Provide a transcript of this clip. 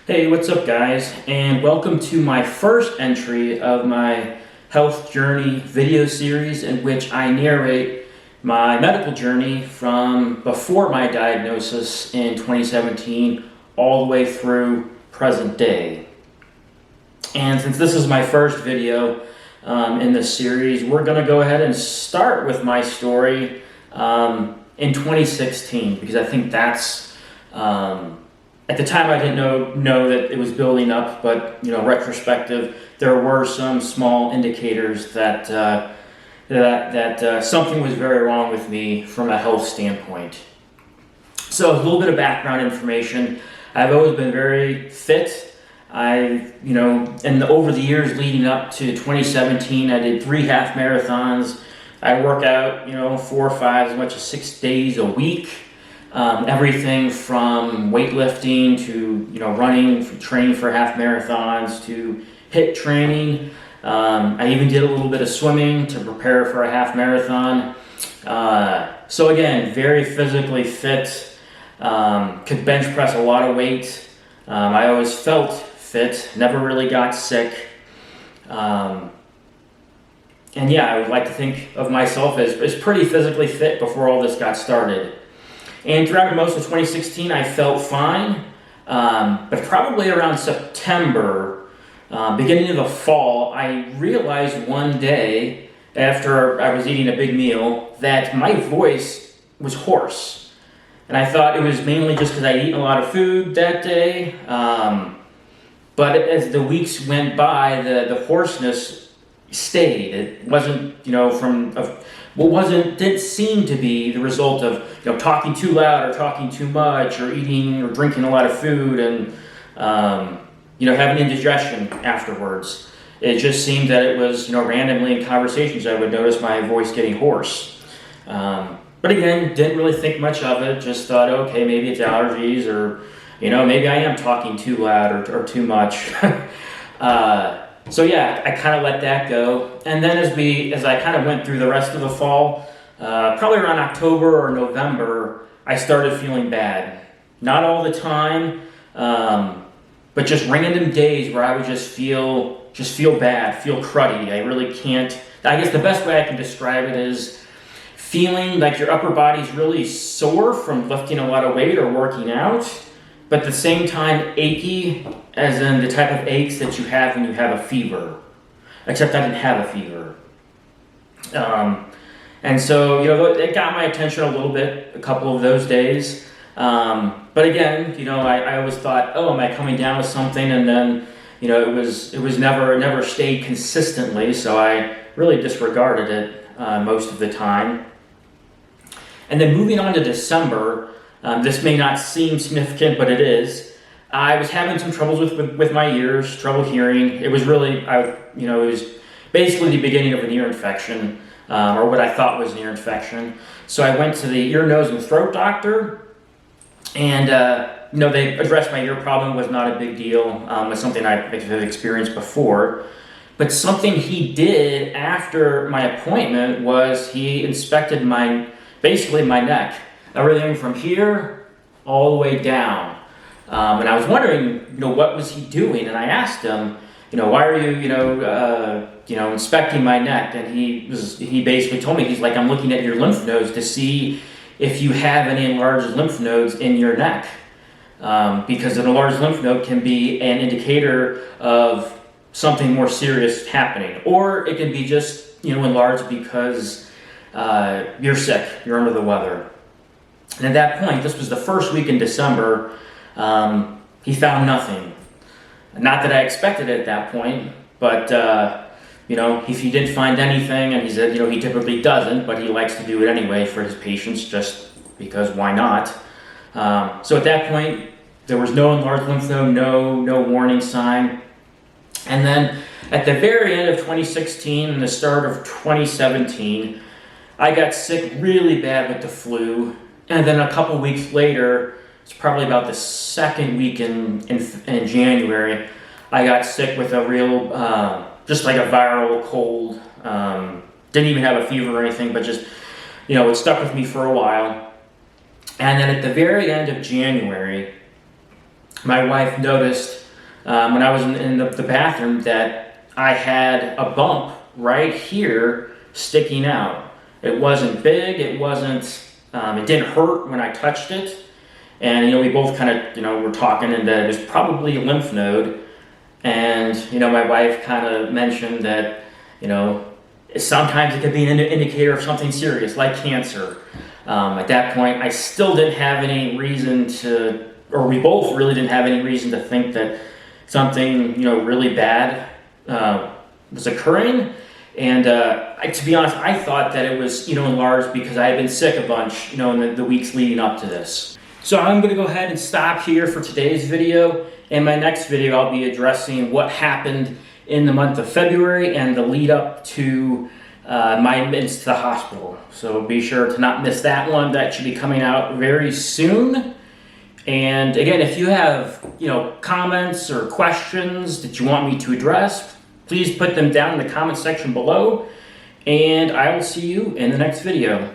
Hey, what's up guys, and welcome to my first entry of my health journey video series in which I narrate my medical journey from before my diagnosis in 2017 all the way through present day. And since this is my first video in this series, we're going to go ahead and start with my story in 2016 because I think that's at the time I didn't know that it was building up, but retrospective, there were some small indicators that something was very wrong with me from a health standpoint. So a little bit of background information. I've always been very fit. And over the years leading up to 2017, I did 3 half marathons. I work out, 4 or 5, as much as 6 days a week. Everything from weightlifting to running, training for half marathons to HIIT training. I even did a little bit of swimming to prepare for a half marathon. So again, very physically fit. Could bench press a lot of weight. I always felt fit. Never really got sick. And yeah, I would like to think of myself as pretty physically fit before all this got started. And throughout most of 2016, I felt fine, but probably around September, beginning of the fall, I realized one day after I was eating a big meal that my voice was hoarse. And I thought it was mainly just because I'd eaten a lot of food that day, but as the weeks went by, the hoarseness stayed. It wasn't, didn't seem to be the result of talking too loud or talking too much or eating or drinking a lot of food and having indigestion afterwards. It just seemed that it was randomly in conversations I would notice my voice getting hoarse. But again, didn't really think much of it. Just thought, okay, maybe it's allergies or maybe I am talking too loud or too much. So yeah, I kind of let that go, and then as I kind of went through the rest of the fall, probably around October or November, I started feeling bad. Not all the time, but just random days where I would just feel bad, feel cruddy. I really can't. I guess the best way I can describe it is feeling like your upper body's really sore from lifting a lot of weight or working out, but at the same time achy, as in the type of aches that you have when you have a fever. Except I didn't have a fever. And so, it got my attention a little bit, a couple of those days. But again, I always thought, oh, am I coming down with something? And then, it never stayed consistently, so I really disregarded it most of the time. And then moving on to December, this may not seem significant, but it is. I was having some troubles with my ears, trouble hearing. It was really, it was basically the beginning of an ear infection, or what I thought was an ear infection. So I went to the ear, nose, and throat doctor, and they addressed my ear problem. Was not a big deal. It was something I had experienced before. But something he did after my appointment was he inspected basically my neck, everything from here all the way down. And I was wondering, what was he doing? And I asked him, why are you, inspecting my neck? And he basically told me, he's like, I'm looking at your lymph nodes to see if you have any enlarged lymph nodes in your neck. Because an enlarged lymph node can be an indicator of something more serious happening. Or it can be just, enlarged because you're sick, you're under the weather. And at that point, this was the first week in December, he found nothing. Not that I expected it at that point, but if he didn't find anything, and he said he typically doesn't, but he likes to do it anyway for his patients just because why not? So at that point, there was no enlarged lymph node, no warning sign. And then at the very end of 2016 and the start of 2017, I got sick really bad with the flu. And then a couple weeks later, it's probably about the second week in January, I got sick with a real, just like a viral cold. Didn't even have a fever or anything, but just, it stuck with me for a while. And then at the very end of January, my wife noticed when I was in the bathroom that I had a bump right here sticking out. It wasn't big, it didn't hurt when I touched it. And, we both kind of, were talking, and that it was probably a lymph node. And, my wife kind of mentioned that, sometimes it could be an indicator of something serious, like cancer. At that point, I still didn't have any reason or we both really didn't have any reason to think that something, really bad was occurring. And to be honest, I thought that it was, enlarged because I had been sick a bunch, in the weeks leading up to this. So I'm going to go ahead and stop here for today's video. In my next video, I'll be addressing what happened in the month of February and the lead up to my admittance to the hospital. So be sure to not miss that one. That should be coming out very soon. And again, if you have, comments or questions that you want me to address, please put them down in the comment section below. And I will see you in the next video.